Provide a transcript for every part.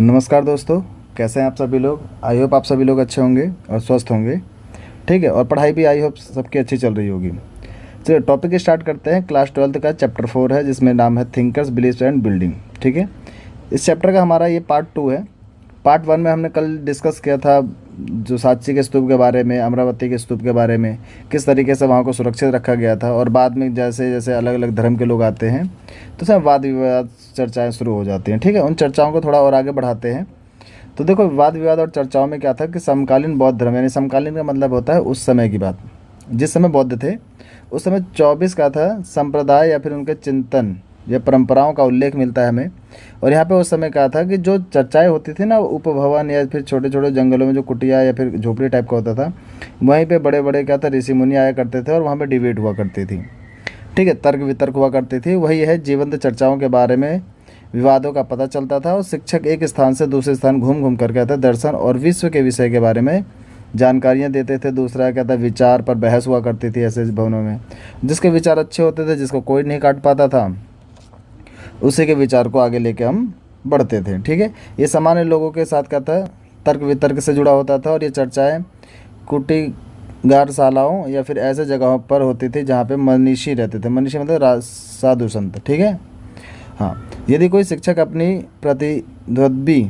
नमस्कार दोस्तों। कैसे हैं आप सभी लोग। आई होप आप सभी लोग अच्छे होंगे और स्वस्थ होंगे। ठीक है, और पढ़ाई भी आई होप सबकी अच्छी चल रही होगी। चलिए टॉपिक स्टार्ट करते हैं। क्लास 12th का चैप्टर 4 है जिसमें नाम है थिंकर्स बिलीव्स एंड बिल्डिंग। ठीक है, इस चैप्टर का हमारा ये पार्ट 2 है। पार्ट 1 में हमने कल डिस्कस किया था जो सांची के स्तूप के बारे में, अमरावती के स्तूप के बारे में, किस तरीके से वहाँ को सुरक्षित रखा गया था। और बाद में जैसे जैसे अलग अलग धर्म के लोग आते हैं तो सब वाद विवाद चर्चाएं शुरू हो जाती हैं। ठीक है, उन चर्चाओं को थोड़ा और आगे बढ़ाते हैं। तो देखो, वाद विवाद और चर्चाओं में क्या था कि समकालीन बौद्ध धर्म, यानी समकालीन का मतलब होता है उस समय की बात। जिस समय बौद्ध थे उस समय 24 का था संप्रदाय या फिर उनके चिंतन या परंपराओं का उल्लेख मिलता है हमें। और यहाँ पे उस समय कहा था कि जो चर्चाएं होती थी ना, उपभवन या फिर छोटे छोटे जंगलों में जो कुटिया या फिर झोपड़ी टाइप का होता था, वहीं पे बड़े बड़े क्या था ऋषि मुनि आया करते थे और वहाँ पे डिबेट हुआ करती थी। ठीक है, तर्क वितर्क हुआ करती थी। वही है जीवंत चर्चाओं के बारे में विवादों का पता चलता था। और शिक्षक एक स्थान से दूसरे स्थान घूम घूम कर कहते दर्शन और विश्व के विषय के बारे में जानकारियाँ देते थे। दूसरा क्या था, विचार पर बहस हुआ करती थी ऐसे भवनों में। जिसके विचार अच्छे होते थे, जिसको कोई नहीं काट पाता था, उसी के विचार को आगे लेके हम बढ़ते थे। ठीक है, ये सामान्य लोगों के साथ क्या था, तर्क वितर्क से जुड़ा होता था। और ये चर्चाएं कुटीगारशालाओं या फिर ऐसे जगहों पर होती थी जहाँ पे मनीषी रहते थे। मनीषी मतलब साधु संत। ठीक है, हाँ। यदि कोई शिक्षक अपनी प्रतिद्वंद्वी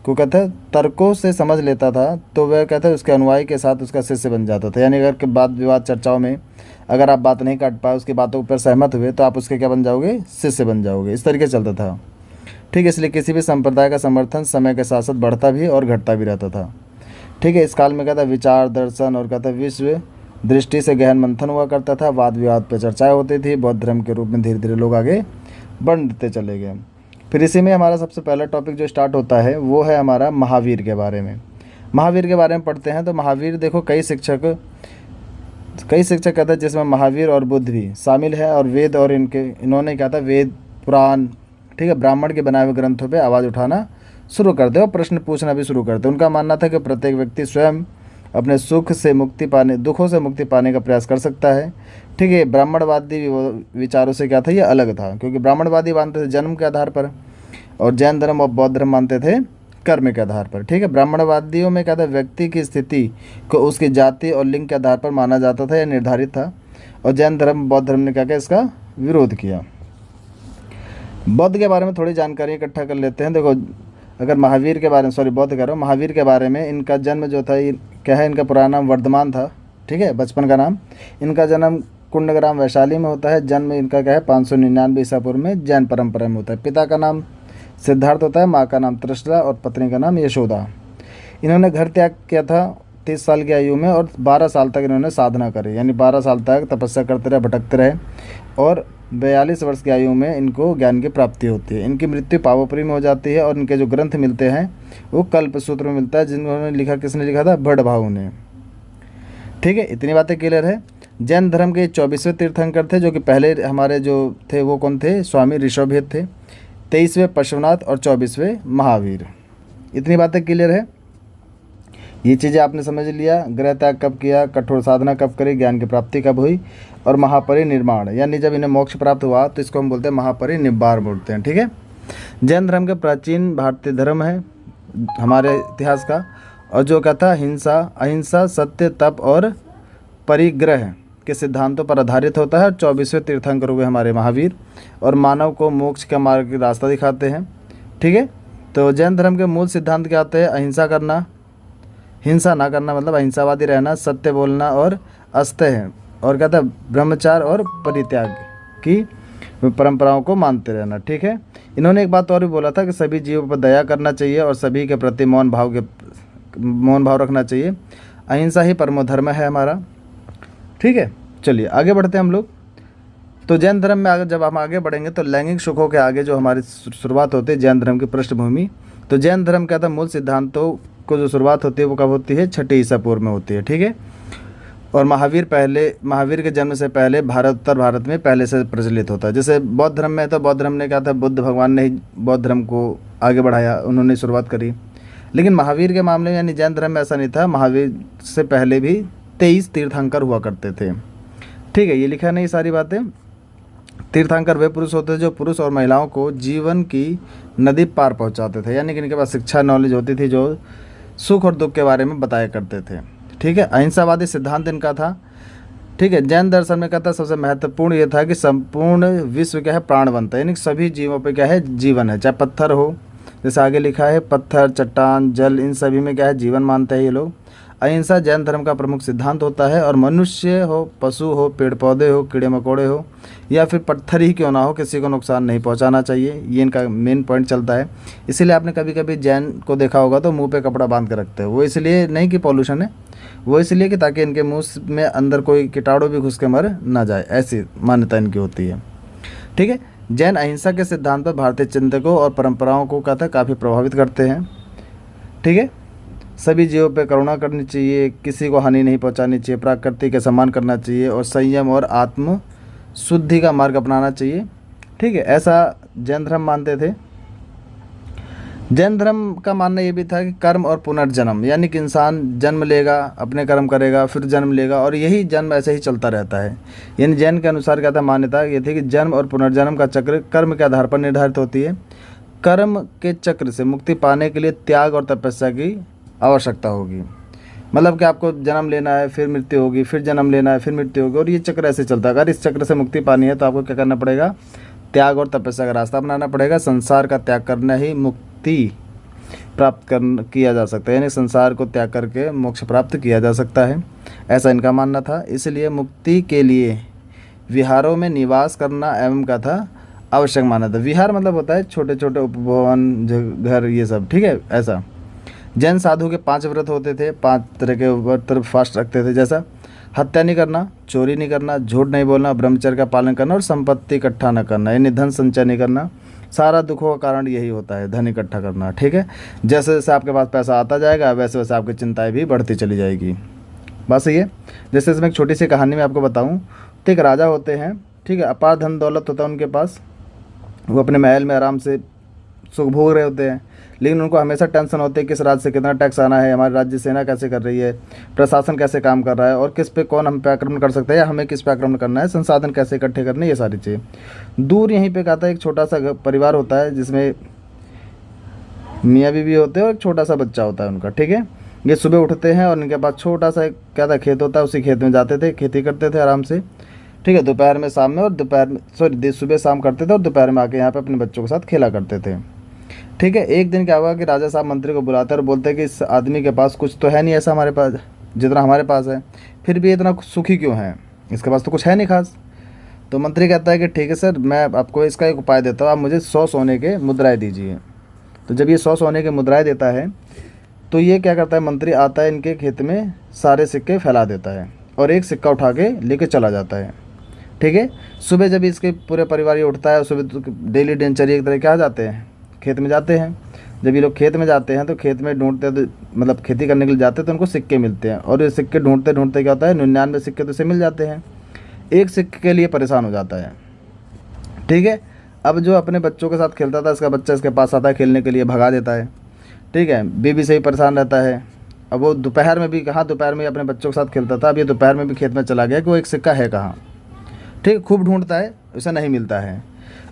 को कहता है तर्कों से समझ लेता था तो वह कहता है उसके अनुयायी के साथ उसका शिष्य बन जाता था। यानी अगर वाद विवाद चर्चाओं में अगर आप बात नहीं काट पाए, उसकी बातों पर सहमत हुए, तो आप उसके क्या बन जाओगे, शिष्य बन जाओगे। इस तरीके से चलता था। ठीक है, इसलिए किसी भी संप्रदाय का समर्थन समय के साथ साथ बढ़ता भी और घटता भी रहता था। ठीक है, इस काल में कहता विचार दर्शन और कहता विश्व दृष्टि से गहन मंथन हुआ करता था। वाद विवाद पर चर्चाएँ होती थी। बौद्ध धर्म के रूप में धीरे धीरे लोग आगे बढ़ते चले गए। फिर इसी में हमारा सबसे पहला टॉपिक जो स्टार्ट होता है वो है हमारा महावीर के बारे में। महावीर के बारे में पढ़ते हैं। तो महावीर देखो, कई शिक्षक कहते हैं जिसमें महावीर और बुद्ध भी शामिल है। और वेद और इन्होंने क्या था, वेद पुराण, ठीक है, ब्राह्मण के बनाए हुए ग्रंथों पे आवाज़ उठाना शुरू कर दे और प्रश्न पूछना भी शुरू कर दे। उनका मानना था कि प्रत्येक व्यक्ति स्वयं अपने दुखों से मुक्ति पाने का प्रयास कर सकता है। ठीक है, ब्राह्मणवादी विचारों से क्या था, ये अलग था। क्योंकि ब्राह्मणवादी मानते थे जन्म के आधार पर, और जैन धर्म और बौद्ध धर्म मानते थे कर्म के आधार पर। ठीक है, ब्राह्मणवादियों में क्या था, व्यक्ति की स्थिति को उसकी जाति और लिंग के आधार पर माना जाता था या निर्धारित था। और जैन धर्म बौद्ध धर्म ने क्या किया, इसका विरोध किया। बौद्ध के बारे में थोड़ी जानकारी इकट्ठा कर लेते हैं। देखो, अगर महावीर के बारे में बौद्ध कह रहा हूँ, महावीर के बारे में, इनका जन्म जो था, ये क्या है, इनका पुराना नाम वर्धमान था। ठीक है, बचपन का नाम। इनका जन्म कुंडग्राम वैशाली में होता है। जन्म इनका क्या है, 599 ईसा पूर्व में जैन परंपरा में होता है। पिता का नाम सिद्धार्थ होता है, माँ का नाम त्रिशला और पत्नी का नाम यशोदा। इन्होंने घर त्याग किया था 30 साल की आयु में और 12 साल तक इन्होंने साधना करी। यानी 12 साल तक तपस्या करते रहे, भटकते रहे। और 42 वर्ष की आयु में इनको ज्ञान की प्राप्ति होती है। इनकी मृत्यु पावोपुरी में हो जाती है। और इनके जो ग्रंथ मिलते हैं वो कल्पसूत्र में मिलता है, जिन्होंने लिखा, किसने लिखा था, भट्टभाऊ ने। ठीक है, इतनी बातें क्लियर है। जैन धर्म के 24वें तीर्थंकर थे, जो कि पहले हमारे जो थे वो कौन थे, स्वामी ऋषभदेव थे। 23वें पशुनाथ और 24वें महावीर। इतनी बातें क्लियर है। ये चीज़ें आपने समझ लिया। गृह त्याग कब किया, कठोर साधना कब करी, ज्ञान की प्राप्ति कब हुई, और महापरिनिर्वाण यानी जब इन्हें मोक्ष प्राप्त हुआ तो इसको हम बोलते हैं महापरिनिब्बाण बोलते हैं। ठीक है, जैन धर्म के प्राचीन भारतीय धर्म है हमारे इतिहास का। और जो कहता हिंसा, अहिंसा, सत्य, तप और परिग्रह के सिद्धांतों पर आधारित होता है। 24वें तीर्थंकर हुए हमारे महावीर, और मानव को मोक्ष का मार्ग का रास्ता दिखाते हैं। ठीक है, तो जैन धर्म के मूल सिद्धांत क्या होते हैं, अहिंसा करना, हिंसा ना करना मतलब अहिंसावादी रहना, सत्य बोलना और अस्तेय, और कहता है ब्रह्मचार और परित्याग की परंपराओं को मानते रहना। ठीक है, इन्होंने एक बात और भी बोला था कि सभी जीवों पर दया करना चाहिए और सभी के प्रति मौन भाव रखना चाहिए। अहिंसा ही परमो धर्म है हमारा। ठीक है, चलिए आगे बढ़ते हैं हम लोग। तो जैन धर्म में जब हम आगे बढ़ेंगे तो लैंगिक सुखों के आगे जो हमारी शुरुआत होती है जैन धर्म की पृष्ठभूमि। तो जैन धर्म कहता है मूल सिद्धांतों को जो शुरुआत होती है वो कब होती है, 6 ईसा पूर्व में होती है। ठीक है, और महावीर के जन्म से पहले उत्तर भारत में पहले से प्रचलित होता है। जैसे बौद्ध धर्म में, तो बौद्ध धर्म ने क्या था, बुद्ध भगवान ने ही बौद्ध धर्म को आगे बढ़ाया, उन्होंने शुरुआत करी। लेकिन महावीर के मामले में यानी जैन धर्म में ऐसा नहीं था। महावीर से पहले भी 23 तीर्थंकर हुआ करते थे। ठीक है, ये लिखा नहीं सारी बातें। तीर्थंकर वे पुरुष होते थे जो पुरुष और महिलाओं को जीवन की नदी पार पहुंचाते थे, यानी कि इनके पास शिक्षा नॉलेज होती थी जो सुख और दुख के बारे में बताया करते थे। ठीक है, अहिंसावादी सिद्धांत इनका था। ठीक है, जैन दर्शन में कहता है सबसे महत्वपूर्ण ये था कि संपूर्ण विश्व क्या है, प्राणवंत है, यानी कि सभी जीवों पे क्या है, जीवन है, चाहे पत्थर हो, जैसे आगे लिखा है पत्थर, चट्टान, जल, इन सभी में क्या है, जीवन मानते हैं ये लोग। अहिंसा जैन धर्म का प्रमुख सिद्धांत होता है, और मनुष्य हो, पशु हो, पेड़ पौधे हो, कीड़े मकोड़े हो, या फिर पत्थर ही क्यों ना हो, किसी को नुकसान नहीं पहुंचाना चाहिए, ये इनका मेन पॉइंट चलता है। इसीलिए आपने कभी कभी जैन को देखा होगा तो मुंह पे कपड़ा बांध के रखते हैं, वो इसलिए नहीं कि पॉल्यूशन है, वो इसलिए कि ताकि इनके मुंह में अंदर कोई कीटाणु भी घुस के मर ना जाए, ऐसी मान्यता इनकी होती है। ठीक है, जैन अहिंसा के सिद्धांत पर भारतीय चिंतकों और परंपराओं को कहता है काफ़ी प्रभावित करते हैं। ठीक है, सभी जीवों पे करुणा करनी चाहिए, किसी को हानि नहीं पहुंचानी चाहिए, प्रकृति का सम्मान करना चाहिए, और संयम और आत्म शुद्धि का मार्ग अपनाना चाहिए। ठीक है, ऐसा जैन धर्म मानते थे। जैन धर्म का मानना ये भी था कि कर्म और पुनर्जन्म, यानी कि इंसान जन्म लेगा, अपने कर्म करेगा, फिर जन्म लेगा, और यही जन्म ऐसे ही चलता रहता है। यानी जैन के अनुसार क्या था, मान्यता ये थी कि जन्म और पुनर्जन्म का चक्र कर्म के आधार पर निर्धारित होती है। कर्म के चक्र से मुक्ति पाने के लिए त्याग और तपस्या की आवश्यकता होगी। मतलब कि आपको जन्म लेना है, फिर मृत्यु होगी, फिर जन्म लेना है, फिर मृत्यु होगी, और ये चक्र ऐसे चलता है। अगर इस चक्र से मुक्ति पानी है तो आपको क्या करना पड़ेगा, त्याग और तपस्या का रास्ता अपनाना पड़ेगा। संसार का त्याग करना ही मुक्ति प्राप्त किया जा सकता है, यानी संसार को त्याग करके मोक्ष प्राप्त किया जा सकता है, ऐसा इनका मानना था। इसलिए मुक्ति के लिए विहारों में निवास करना एवं का था आवश्यक माना था। विहार मतलब होता है छोटे छोटे उपभवन, घर, ये सब। ठीक है, ऐसा जैन साधु के 5 व्रत होते थे, 5 तरह के व्रत फास्ट रखते थे, जैसा हत्या नहीं करना, चोरी नहीं करना, झूठ नहीं बोलना, ब्रह्मचर्य का पालन करना, और संपत्ति इकट्ठा न करना, यानी धन संचय नहीं करना। सारा दुखों का कारण यही होता है, धन इकट्ठा करना। ठीक है, जैसे जैसे आपके पास पैसा आता जाएगा वैसे वैसे आपकी चिंताएं भी बढ़ती चली जाएगी। बस सही है। जैसे इसमें एक छोटी सी कहानी मैं आपको बताऊं, तो एक राजा होते हैं, ठीक है, अपार धन दौलत होता है उनके पास, वो अपने महल में आराम से सुख भोग रहे होते हैं, लेकिन उनको हमेशा टेंशन होती है किस राज्य से कितना टैक्स आना है, हमारी राज्य सेना कैसे कर रही है, प्रशासन कैसे काम कर रहा है, और किस पे कौन हम पे आक्रमण कर सकता है या हमें किस पे आक्रमण करना है, संसाधन कैसे इकट्ठे करने, ये सारी चीज़ें। दूर यहीं पे कहता है एक छोटा सा परिवार होता है जिसमें मियाँ बीवी होते हैं और एक छोटा सा बच्चा होता है उनका। ठीक है, ये सुबह उठते हैं और इनके पास छोटा सा एक क्या था खेत होता है, उसी खेत में जाते थे, खेती करते थे आराम से। ठीक है, दोपहर में शाम में, और दोपहर में सुबह शाम करते थे, और दोपहर में आके यहाँ पे अपने बच्चों के साथ खेला करते थे। ठीक है, एक दिन क्या हुआ कि राजा साहब मंत्री को बुलाते हैं और बोलते हैं कि इस आदमी के पास कुछ तो है नहीं ऐसा हमारे पास जितना हमारे पास है, फिर भी इतना सुखी क्यों है, इसके पास तो कुछ है नहीं खास। तो मंत्री कहता है कि ठीक है सर, मैं आपको इसका एक उपाय देता हूँ, आप मुझे 100 सोने के मुद्राएं दीजिए। तो जब ये 100 सोने के मुद्राएं देता है तो ये क्या करता है, मंत्री आता है इनके खेत में, सारे सिक्के फैला देता है और एक सिक्का उठा के लेके चला जाता है। ठीक है, सुबह जब इसके पूरे परिवार ये उठता है, सुबह तो डेली दिनचर्या की तरह क्या जाते हैं, खेत में जाते हैं। जब ये लोग खेत में जाते हैं तो खेत में ढूंढते, मतलब खेती करने के लिए जाते हैं तो उनको सिक्के मिलते हैं, और ये सिक्के ढूंढते ढूंढते क्या होता है, 99 सिक्के तो इसे मिल जाते हैं, एक सिक्के के लिए परेशान हो जाता है। ठीक है, अब जो अपने बच्चों के साथ खेलता था, इसका बच्चा इसके पास आता है खेलने के लिए, भगा देता है। ठीक है, बीबी से ही परेशान रहता है। अब वो दोपहर में भी कहाँ, दोपहर में अपने बच्चों के साथ खेलता था, अब ये दोपहर में भी खेत में चला गया कि वो एक सिक्का है कहाँ। ठीक, खूब ढूंढता है, उसे नहीं मिलता है।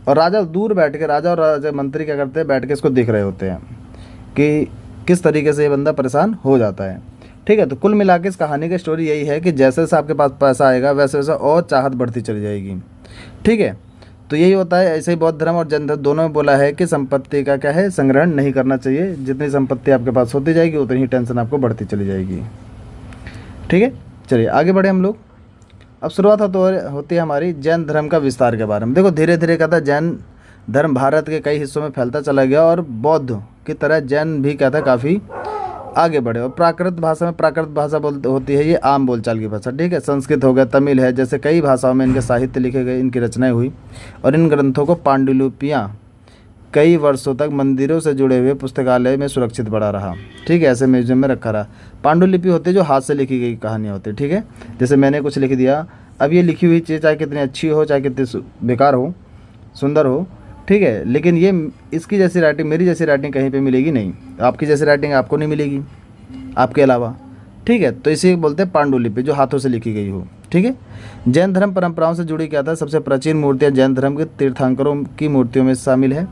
और राजा दूर बैठ के, राजा और राजा मंत्री क्या करते हैं, बैठ के इसको देख रहे होते हैं कि किस तरीके से ये बंदा परेशान हो जाता है। ठीक है, तो कुल मिला के इस कहानी की स्टोरी यही है कि जैसे जैसे आपके पास पैसा आएगा वैसे वैसे और चाहत बढ़ती चली जाएगी। ठीक है, तो यही होता है। ऐसे ही बौद्ध धर्म और जैन धर्म दोनों में बोला है कि संपत्ति का क्या है, संग्रहण नहीं करना चाहिए। जितनी संपत्ति आपके पास होती जाएगी उतनी ही टेंशन आपको बढ़ती चली जाएगी। ठीक है, चलिए आगे बढ़े हम लोग। अब शुरुआत होती है हमारी जैन धर्म का विस्तार के बारे में। देखो धीरे धीरे कहता है जैन धर्म भारत के कई हिस्सों में फैलता चला गया, और बौद्ध की तरह जैन भी कहता है काफ़ी आगे बढ़े। और प्राकृत भाषा में, प्राकृत भाषा होती है ये आम बोलचाल की भाषा। ठीक है, संस्कृत हो गया, तमिल है, जैसे कई भाषाओं में इनके साहित्य लिखे गए, इनकी रचनाएं हुई, और इन ग्रंथों को पांडुलिपियाँ कई वर्षों तक मंदिरों से जुड़े हुए पुस्तकालय में सुरक्षित पड़ा रहा। ठीक है, ऐसे म्यूजियम में रखा रहा। पांडुलिपि होती है जो हाथ से लिखी गई कहानियाँ होती है। ठीक है, जैसे मैंने कुछ लिख दिया, अब ये लिखी हुई चीज़ चाहे कितनी अच्छी हो, चाहे कितनी बेकार हो, सुंदर हो, ठीक है, लेकिन ये इसकी जैसी राइटिंग, मेरी जैसी राइटिंग कहीं पे मिलेगी नहीं, आपकी जैसी राइटिंग आपको नहीं मिलेगी आपके अलावा। ठीक है, तो इसे बोलते हैं पांडुलिपि, जो हाथों से लिखी गई हो। ठीक है। जैन धर्म परंपराओं से जुड़ी क्या था, सबसे प्राचीन मूर्तियाँ जैन धर्म के तीर्थंकरों की मूर्तियों में शामिल है।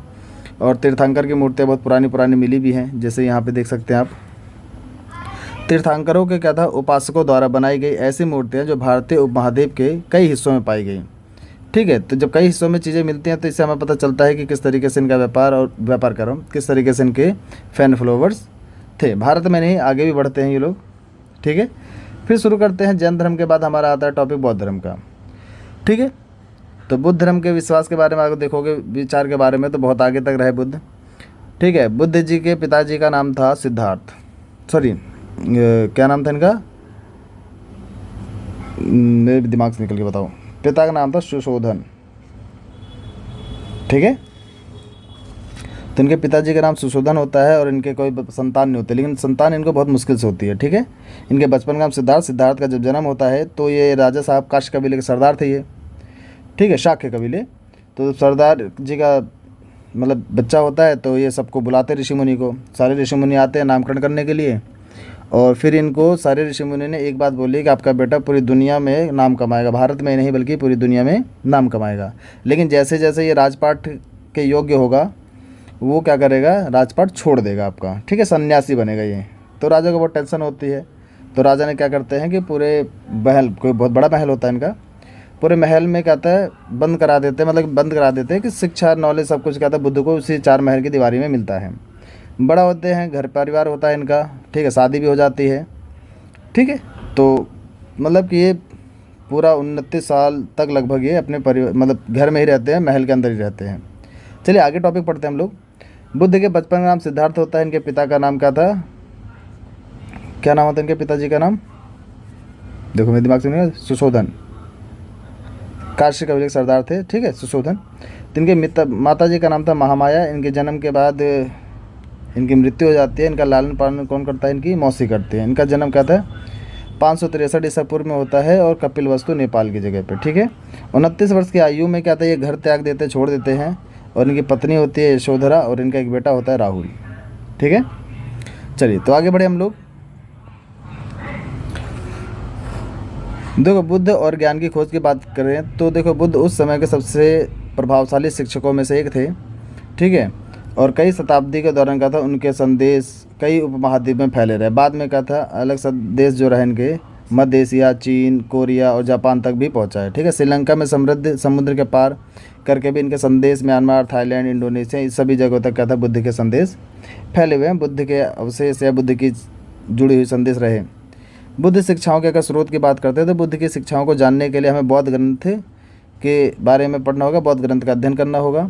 और तीर्थंकर की मूर्तियाँ बहुत पुरानी पुरानी मिली भी हैं, जैसे यहाँ पे देख सकते हैं आप। तीर्थंकरों के क्या था, उपासकों द्वारा बनाई गई ऐसी मूर्तियाँ जो भारतीय उपमहाद्वीप के कई हिस्सों में पाई गई। ठीक है, तो जब कई हिस्सों में चीज़ें मिलती हैं तो इससे हमें पता चलता है कि किस तरीके से इनका व्यापार कर रहा हूँ, किस तरीके से इनके फैन फॉलोवर्स थे। भारत में नहीं, आगे भी बढ़ते हैं ये लोग। ठीक है, फिर शुरू करते हैं जैन धर्म के बाद हमारा आता है टॉपिक बौद्ध धर्म का। ठीक है, तो बुद्ध धर्म के विश्वास के बारे में अगर देखोगे, विचार के बारे में, तो बहुत आगे तक रहे बुद्ध। ठीक है, बुद्ध जी के पिताजी का नाम था सिद्धार्थ, सॉरी क्या नाम था इनका, मेरे दिमाग से निकल के बताओ। पिता का नाम था सुशोधन। ठीक है, तो इनके पिताजी का नाम सुशोधन होता है और इनके कोई संतान नहीं होते, लेकिन संतान इनको बहुत मुश्किल से होती है। ठीक है, इनके बचपन का नाम सिद्धार्थ। सिद्धार्थ का जब जन्म होता है तो ये राजा साहब काश कबीले के सरदार थे ये। ठीक है, शाक्य कबीले। तो सरदार जी का मतलब बच्चा होता है तो ये सबको बुलाते ऋषि मुनि को, सारे ऋषि मुनि आते हैं नामकरण करने के लिए। और फिर इनको सारे ऋषि मुनि ने एक बात बोली कि आपका बेटा पूरी दुनिया में नाम कमाएगा, भारत में नहीं बल्कि पूरी दुनिया में नाम कमाएगा। लेकिन जैसे जैसे ये राजपाट के योग्य होगा वो क्या करेगा, राजपाट छोड़ देगा आपका। ठीक है, सन्यासी बनेगा ये। तो राजा को बहुत टेंशन होती है, तो राजा ने क्या करते हैं कि पूरे महल, कोई बहुत बड़ा महल होता है इनका, पूरे महल में कहता है बंद करा देते हैं, मतलब बंद करा देते हैं कि शिक्षा नॉलेज सब कुछ कहता है बुद्ध को उसी 4 महल की दीवारी में मिलता है। बड़ा होते हैं, घर परिवार होता है इनका। ठीक है, शादी भी हो जाती है। ठीक है, तो मतलब कि ये पूरा 29 साल तक लगभग ये अपने परिवार मतलब घर में ही रहते हैं, महल के अंदर ही रहते हैं। चलिए आगे टॉपिक पढ़ते हैं हम लोग। बुद्ध के बचपन का नाम सिद्धार्थ होता है। इनके पिता का नाम क्या था, क्या नाम होता है इनके पिताजी का नाम, देखो मेरे दिमाग से नहीं, सुशोधन। काशी कबीले के सरदार थे। ठीक है, सुशोधन। तो इनके माता जी का नाम था महामाया। इनके जन्म के बाद इनकी मृत्यु हो जाती है। इनका लालन पालन कौन करता है, इनकी मौसी करती है। इनका जन्म क्या था, 563 ईसा पूर्व में होता है और कपिलवस्तु नेपाल की जगह पे। ठीक है, 29 वर्ष की आयु में क्या था, ये घर त्याग देते, छोड़ देते हैं। और इनकी पत्नी होती है यशोधरा और इनका एक बेटा होता है राहुल। ठीक है, चलिए तो आगे बढ़े हम लोग। देखो बुद्ध और ज्ञान की खोज की बात करें तो देखो बुद्ध उस समय के सबसे प्रभावशाली शिक्षकों में से एक थे। ठीक है, और कई शताब्दी के दौरान क्या था, उनके संदेश कई उपमहाद्वीप में फैले रहे। बाद में क्या था, अलग देश जो रहे इनके, मध्य एशिया, चीन, कोरिया और जापान तक भी पहुंचा है। ठीक है, श्रीलंका में समृद्ध समुद्र के पार करके भी इनके संदेश म्यांमार, थाईलैंड, इंडोनेशिया, इस सभी जगहों तक क्या था, बुद्ध के संदेश फैले हुए हैं। बुद्ध के अवशेष या बुद्ध की जुड़ी हुई संदेश रहे। बुद्ध शिक्षाओं के अगर स्रोत की बात करते हैं तो बुद्ध की शिक्षाओं को जानने के लिए हमें बौद्ध ग्रंथ के बारे में पढ़ना होगा, बौद्ध ग्रंथ का अध्ययन करना होगा।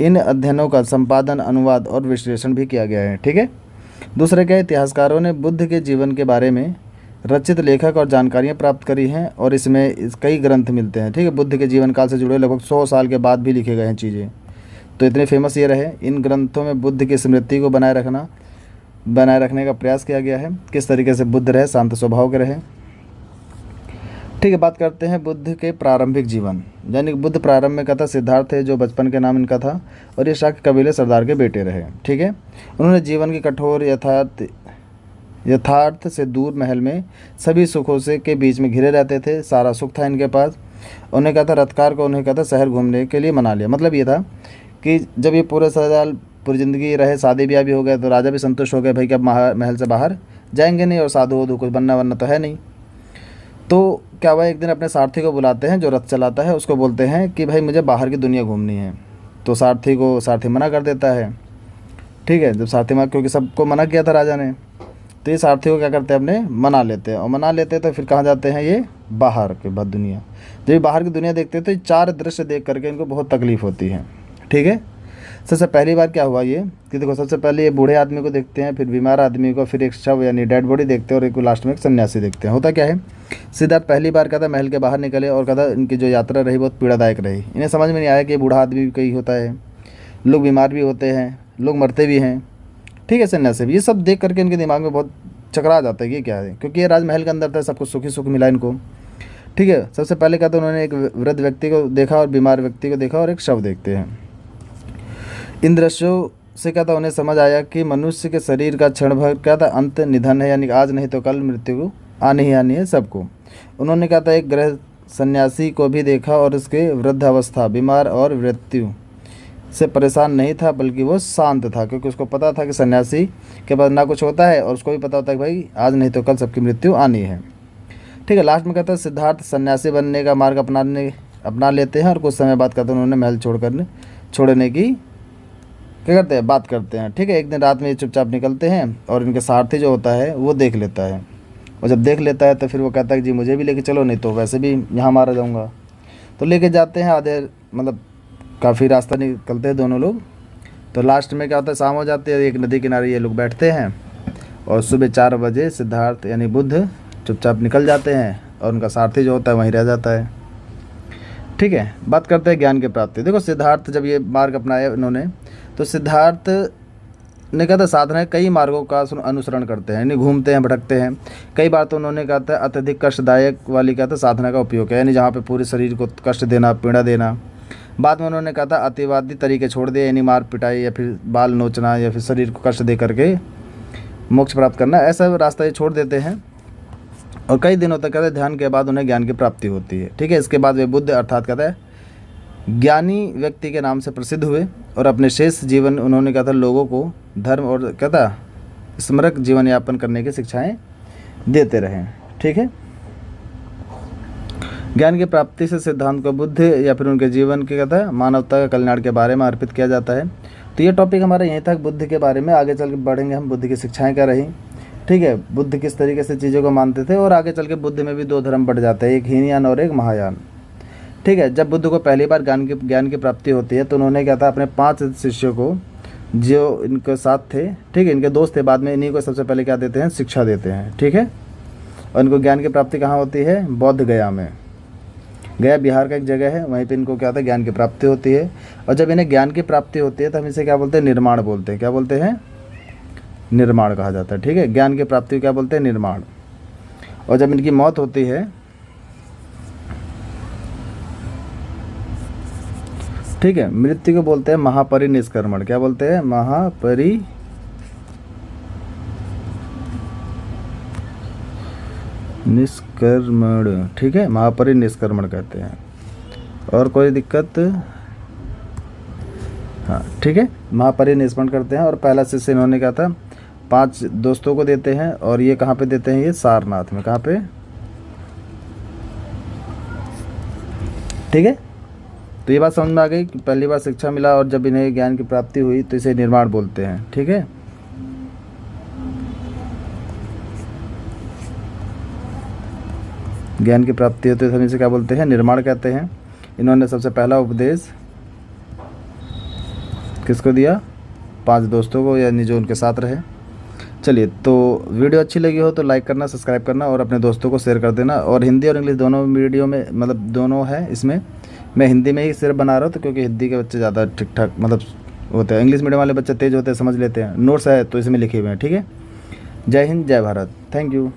इन अध्ययनों का संपादन, अनुवाद और विश्लेषण भी किया गया है। ठीक है, दूसरे के इतिहासकारों ने बुद्ध के जीवन के बारे में रचित लेखक और जानकारियाँ प्राप्त करी हैं और इसमें कई ग्रंथ मिलते हैं। ठीक है, बुद्ध के जीवन काल से जुड़े लगभग 100 साल के बाद भी लिखे गए हैं चीज़ें, तो इतने फेमस ये रहे। इन ग्रंथों में बुद्ध की स्मृति को बनाए रखने का प्रयास किया गया है, किस तरीके से बुद्ध रहे, शांत स्वभाव के रहे। ठीक है, बात करते हैं बुद्ध के प्रारंभिक जीवन। यानी बुद्ध प्रारंभ में क्या था, सिद्धार्थ थे जो बचपन के नाम इनका था और ये शाक्य कबीले सरदार के बेटे रहे। ठीक है, उन्होंने जीवन की कठोर यथार्थ से दूर महल में सभी सुखों से के बीच में घिरे रहते थे। सारा सुख था इनके पास। उन्हें क्या था, रत्कार को उन्हें क्या था, शहर घूमने के लिए मना लिया। मतलब ये था कि जब ये पूरे साल पूरी ज़िंदगी रहे, शादी ब्याह भी हो गए, तो राजा भी संतुष्ट हो गए भाई कि अब महल से बाहर जाएंगे नहीं और साधु वधु कुछ बनना वरना तो है नहीं। तो क्या हुआ, एक दिन अपने सारथी को बुलाते हैं जो रथ चलाता है, उसको बोलते हैं कि भाई मुझे बाहर की दुनिया घूमनी है। तो सारथी मना कर देता है। ठीक है, जब क्योंकि सबको मना किया था राजा ने, तो ये सारथी को क्या करते हैं, अपने मना लेते हैं। और मना लेते हैं तो फिर कहाँ जाते हैं, ये बाहर के बाद दुनिया। जब ये बाहर की दुनिया देखते हैं तो ये 4 दृश्य देख करके इनको बहुत तकलीफ़ होती है। ठीक है, सबसे पहली बार क्या हुआ ये कि देखो, सबसे पहले ये बूढ़े आदमी को देखते हैं, फिर बीमार आदमी को, फिर एक शव यानी डेड बॉडी देखते हैं और एक लास्ट में एक सन्यासी देखते हैं। होता क्या है, सिद्धार्थ पहली बार कहता महल के बाहर निकले और कहता इनकी जो यात्रा रही बहुत पीड़ादायक रही। इन्हें समझ में नहीं आया कि बूढ़ा आदमी भी कई होता है, लोग बीमार भी होते हैं, लोग मरते भी हैं। ठीक है, सन्यासी भी, ये सब देख करके इनके दिमाग में बहुत चकरा जाता है कि क्या है, क्योंकि ये राजमहल के अंदर था, सब कुछ सुखी सुख मिला इनको। ठीक है, सबसे पहले कहते उन्होंने एक वृद्ध व्यक्ति को देखा और बीमार व्यक्ति को देखा और एक शव देखते हैं। इन दृश्यों से क्या था, उन्हें समझ आया कि मनुष्य के शरीर का क्षण भर क्या था, अंत निधन है, यानी आज नहीं तो कल मृत्यु को आनी ही आनी है सबको। उन्होंने कहा था एक ग्रह सन्यासी को भी देखा और उसके वृद्धावस्था, बीमार और मृत्यु से परेशान नहीं था, बल्कि वो शांत था, क्योंकि उसको पता था कि सन्यासी के पास ना कुछ होता है और उसको भी पता होता है कि भाई आज नहीं तो कल सबकी मृत्यु आनी है। ठीक है, लास्ट में कहता है सिद्धार्थ सन्यासी बनने का मार्ग अपना लेते हैं और कुछ समय बाद कहते हैं उन्होंने महल छोड़ने की क्या करते हैं, बात करते हैं। ठीक है, एक दिन रात में ये चुपचाप निकलते हैं और इनके सारथी जो होता है वो देख लेता है, और जब देख लेता है तो फिर वो कहता है कि जी मुझे भी लेके चलो, नहीं तो वैसे भी यहाँ मारा जाऊँगा। तो लेके जाते हैं, आधे मतलब काफ़ी रास्ता निकलते हैं दोनों लोग। तो लास्ट में क्या होता है, शाम हो जाती है, एक नदी किनारे ये लोग बैठते हैं और सुबह 4 बजे सिद्धार्थ यानी बुद्ध चुपचाप निकल जाते हैं और उनका सारथी जो होता है वहीं रह जाता है। ठीक है, बात करते हैं ज्ञान की प्राप्ति। देखो सिद्धार्थ जब ये मार्ग अपनाया उन्होंने, तो सिद्धार्थ ने कहा था साधना कई मार्गों का अनुसरण करते हैं, यानी घूमते हैं, भटकते हैं। कई बार तो उन्होंने कहा था अत्यधिक कष्टदायक वाली कहा था साधना का उपयोग है, यानी जहाँ पे पूरे शरीर को कष्ट देना, पीड़ा देना। बाद में उन्होंने कहा था अतिवादी तरीके छोड़ दिए, यानी मार पिटाई या फिर बाल नोचना या फिर शरीर को कष्ट दे करके मोक्ष प्राप्त करना, ऐसा रास्ता ये छोड़ देते हैं। और कई दिनों तक कहते हैं ध्यान के बाद उन्हें ज्ञान की प्राप्ति होती है। ठीक है, इसके बाद वे बुद्ध अर्थात कहता है ज्ञानी व्यक्ति के नाम से प्रसिद्ध हुए और अपने शेष जीवन उन्होंने कहा था लोगों को धर्म और कहता स्मरक जीवन यापन करने की शिक्षाएं देते रहे। ठीक है, ज्ञान की प्राप्ति से सिद्धांत को बुद्ध या फिर उनके जीवन के कहता मानवता का कल्याण के बारे में अर्पित किया जाता है। तो ये टॉपिक हमारा यहीं तक बुद्ध के बारे में। आगे चल के बढ़ेंगे हम बुद्ध की शिक्षाएं क्या रही। ठीक है, बुद्ध किस तरीके से चीज़ों को मानते थे, और आगे चल के बुद्ध में भी 2 धर्म बढ़ जाते हैं, एक हीनयान और एक महायान। ठीक है, जब बुद्ध को पहली बार ज्ञान की प्राप्ति होती है तो उन्होंने क्या था अपने 5 शिष्यों को जो इनके साथ थे, ठीक है, इनके दोस्त थे, बाद में इन्हीं को सबसे पहले क्या देते हैं, शिक्षा देते हैं। ठीक है, और इनको ज्ञान की प्राप्ति कहाँ होती है, बौद्ध गया में। गया बिहार का एक जगह है, वहीं पे इनको क्या होता है ज्ञान की प्राप्ति होती है। और जब इन्हें ज्ञान की प्राप्ति होती है तो हम इसे क्या बोलते हैं, निर्माण बोलते हैं। क्या बोलते हैं, निर्माण कहा जाता है। ठीक है, ज्ञान की प्राप्ति क्या बोलते हैं, निर्माण। और जब इनकी मौत होती है, ठीक है, मृत्यु को बोलते हैं महापरिनिष्क्रमण। क्या बोलते हैं, निष्क्रमण। ठीक है, महापरिनिष्क्रमण कहते हैं। और कोई दिक्कत, हाँ ठीक है, महापरिनिष्क्रमण करते हैं। और पहला शिष्य इन्होंने कहा था 5 दोस्तों को देते हैं, और ये कहाँ पे देते हैं, ये सारनाथ में। कहाँ पे, ठीक है। तो ये बात समझ में आ गई कि पहली बार शिक्षा मिला और जब इन्हें ज्ञान की प्राप्ति हुई तो इसे निर्माण बोलते हैं। ठीक है, ज्ञान की प्राप्ति होती है तो हम इसे क्या बोलते हैं, निर्माण कहते हैं। इन्होंने सबसे पहला उपदेश किसको दिया, 5 दोस्तों को, यानी जो उनके साथ रहे। चलिए, तो वीडियो अच्छी लगी हो तो लाइक करना, सब्सक्राइब करना और अपने दोस्तों को शेयर कर देना। और हिंदी और इंग्लिश दोनों वीडियो में मतलब दोनों है इसमें। मैं हिंदी में ही सिर्फ बना रहा हूँ तो क्योंकि हिंदी के बच्चे ज़्यादा ठीक ठाक मतलब होते हैं, इंग्लिश मीडियम वाले बच्चे तेज़ होते हैं, समझ लेते हैं, नोट्स है तो इसमें लिखे हुए हैं। ठीक है, जय हिंद, जय भारत, थैंक यू।